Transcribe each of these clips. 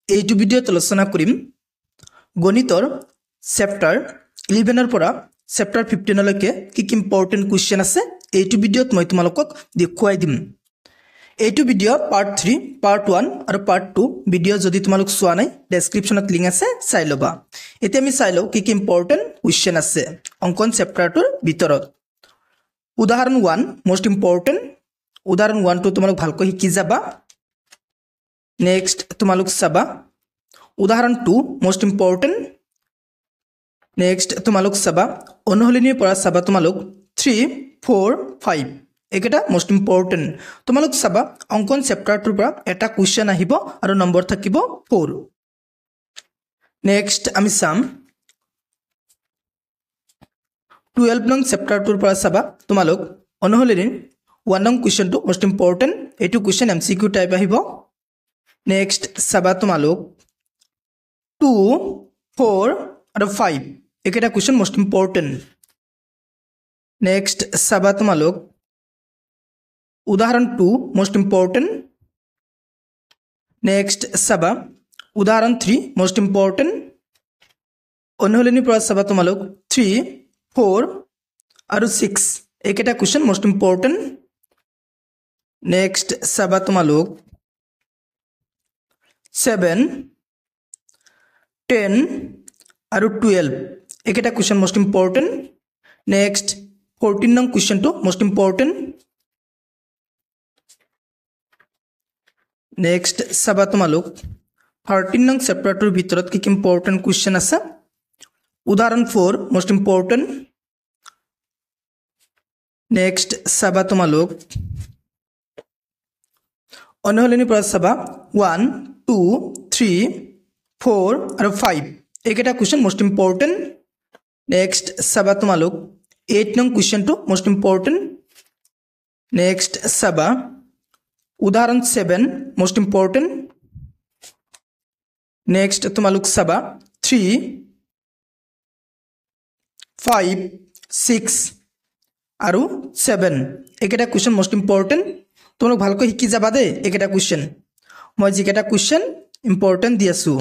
এইটো ভিডিওত আলোচনা কৰিম গণিতৰ চেপ্টাৰ 11 পৰা চেপ্টাৰ 15 লৈকে কি ইম্পৰ্টেন্ট কোৱেশ্চন আছে এইটো ভিডিওত মই তোমালোকক দেখুৱাই দিম। এইটো ভিডিও পাৰ্ট 3 পাৰ্ট 1 আৰু পাৰ্ট 2 ভিডিও যদি তোমালোক চোৱা নাই ডেসক্ৰিপচনত লিংক আছে চাই লবা। এতিয়া আমি চাই লও কি ইম্পৰ্টেন্ট কোৱেশ্চন আছে অংকন চেপ্টাৰটোৰ ভিতৰত। উদাহৰণ 1 মোস্ট ইম্পৰ্টেন্ট উদাহৰণ 1 টো তোমালোক ভালকৈ শিকি যাবা। नेक्स्ट तुम्हालोक सबा उदाहरण 2 मोस्ट इम्पोर्टेंट नेक्स्ट तुम्हालोक सबा अनुहलिनीर পৰা सबा तुम्हालोक 3 4 5 एकेटा मोस्ट इम्पोर्टेंट तुम्हालोक सबा अंकन चैप्टारটোৰ পৰা এটা কোৱেশ্চন আহিব আৰু নম্বৰ থাকিব 4। नेक्स्ट আমি চাম 12 নং चैप्टारটোৰ পৰা सबा तुम्हालोक अनुहलिনীৰ 1 নং কোৱেশ্চনটো मोस्ट इम्पोर्टेंट এটো কোৱেশ্চন এমসিকিউ টাইপ আহিব। नेक्स्ट सबा तुम्हालोक 2 4 और 5 एकेटा क्वेश्चन मोस्ट इम्पोर्टेंट। नेक्स्ट सबा तुम्हालोक उदाहरण 2 मोस्ट इम्पोर्टेंट। नेक्स्ट सबा उदाहरण 3 मोस्ट इम्पोर्टेंट अनुहलिनीर পৰা सबा तुम्हालोक 3 4 और 6 एकेटा क्वेश्चन मोस्ट इम्पोर्टेंट। नेक्स्ट सबा तुम्हालोक 7 10 और 12 एकेटा क्वेश्चन मोस्ट इम्पोर्टेंट। नेक्स्ट 14 नंग क्वेश्चन तो मोस्ट इम्पोर्टेंट। नेक्स्ट सबा तुम्हालोक 13 नंग चैप्टारটোৰ ভিতৰত কি इम्पोर्टेंट क्वेश्चन আছে। उदाहरण 4 मोस्ट इम्पोर्टेंट। नेक्स्ट सबा तुम्हालोक অনুহলিনীৰ পৰা सबा 1 2 3 4 और 5 एकेटा क्वेश्चन मोस्ट इम्पोर्टेंट। नेक्स्ट सबा तुम्हालोक 8 नंग क्वेश्चन तो मोस्ट इम्पोर्टेंट। नेक्स्ट सबा उदाहरण 7 मोस्ट इम्पोर्टेंट। नेक्स्ट तुम्हालोक सबा 3 5 6 और 7 एकेटा क्वेश्चन मोस्ट इम्पोर्टेंट। তোমালোক ভালকৈ শিকি যাবা দে একেটা কোৱেশ্চন মই যিকেটা কোৱেশ্চন ইম্পৰ্টেন্ট দি আছো।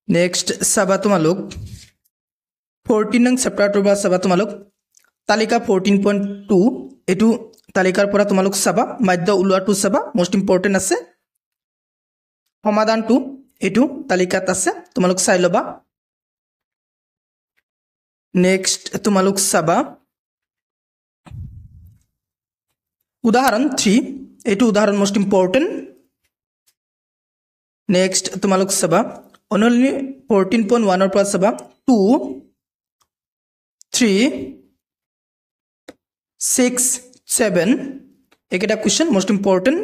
নেক্সট চাবা তোমালোক 14 নং চেপ্টাৰটোৰ পৰা চাবা তোমালোক তালিকা 14.2 এটো তালিকাৰ পৰা তোমালোক চাবা মাধ্য উলোৱাটো চাবা মোস্ট ইম্পৰ্টেন্ট আছে। সমাধানটো এটো তালিকাত আছে তোমালোক চাই লবা। नेक्स्ट तुम्हालोक सबा उदाहरण 3 एटू उदाहरण मोस्ट इम्पोर्टेंट। नेक्स्ट तुम्हालोक सबा अनुहलिनी 14.1 और सबा 2 3 6 7 एकेटा क्वेश्चन मोस्ट इम्पोर्टेंट।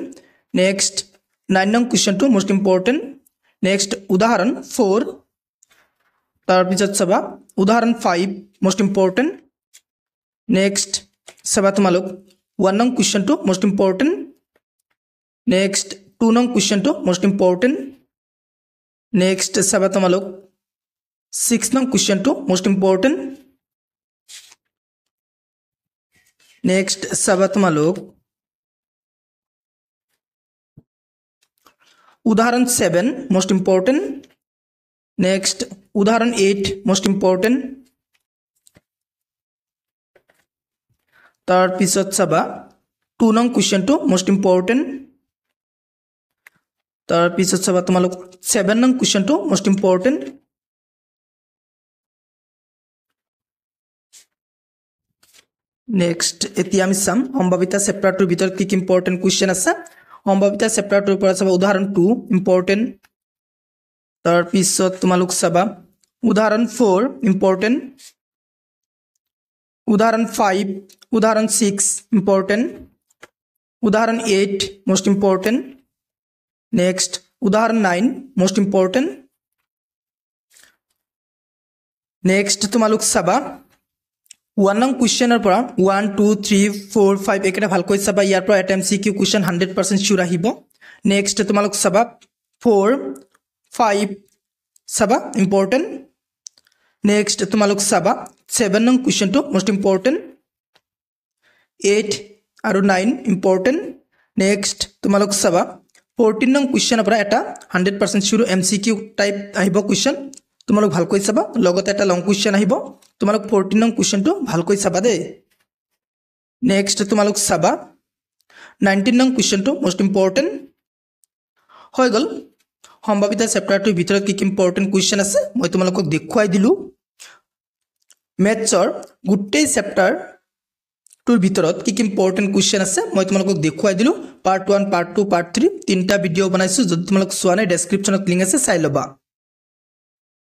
नेक्स्ट 9 नंग question to most important. Next उदाहरण 4 तार पिছত सबा उदाहरण 5 मोस्ट इम्पोर्टेंट। नेक्स्ट सबा तुम्हालोक 1 नंग question to most important. Next 2 नंग question to most important. Next सबा तुम्हालोक 6 नंग question to most important. Next सबा तुम्हालोक उदाहरण 7 मोस्ट इम्पोर्टेंट। नेक्स्ट उदाहरण 8 मोस्ट इम्पोर्टेंट। तार पिছত सबा 2 नंग क्वेश्चन टू मोस्ट इम्पोर्टेंट। तार पिছত सबा तुम्हालोक 7 नंग question to most important. Next এতিয়া আমি চাম সম্ভাৱিতা চেপ্টাৰটোৰ ভিতৰত কি ইম্পৰ্টেন্ট কোৱেশ্চন আছে। সম্ভাৱিতা চেপ্টাৰটোৰ পৰা চাবা উদাহৰণ 2 ইম্পৰ্টেন্ট। तार पिছত তোমালোক চাবা उदाहरण 4 इम्पोर्टेंट। उदाहरण 5 उदाहरण 6 इम्पोर्टेंट। उदाहरण 8 मोस्ट इम्पोर्टेंट। नेक्स्ट उदाहरण 9 मोस्ट इम्पोर्टेंट। नेक्स्ट तुम्हालोक चाबा 1 नंग क्वेश्चনৰ পৰা 1 2 3 4 5 একেটা ভালকৈ চাবা ইয়াৰ পৰা এটা এমসিকিউ क्वेश्चन 100% শিওৰ আহিব। नेक्स्ट তোমালোক চাবা 4 5 सबा इम्पोर्टेंट। नेक्स्ट तुम्हालोक सबा 7 नंग क्वेश्चन तो मोस्ट इम्पोर्टेंट। 8 আৰু 9 ইম্পৰ্টেণ্ট নেক্সট তোমালোক চাবা 14 নং কুৱেশ্যনৰ পৰা এটা 100% চিউৰ MCQ টাইপ আহিব কুৱেশ্যন তোমালোক ভালকৈ চাবা লগতে এটা লং কুৱেশ্যন আহিব তোমালোক 14 নং কুৱেশ্যনটো ভালকৈ চাবা দেই নেক্সট তোমালোক চাবা 19 নং কুৱেশ্যনটো মোষ্ট ইম্পৰ্টেণ্ট হৈ গ'ল সম্ভাৱিতা চেপ্টাৰটোৰ ভিতৰত কি ইম্পৰ্টেণ্ট কুৱেশ্যন আছে মই তোমালোকক দেখুৱাই দিলো মেথছৰ গোটেই চেপ্টাৰটোৰ ভিতৰত কি ইম্পৰ্টেণ্ট কুৱেশ্যন আছে মই তোমালোকক দেখুৱাই দিলো পাৰ্ট 1 পাৰ্ট 2 পাৰ্ট 3 তিনিটা ভিডিঅ' বনাইছো যদি তোমালোক চোৱা নাই ডেছক্ৰিপশ্যনত লিংক আছে চাই ল'বা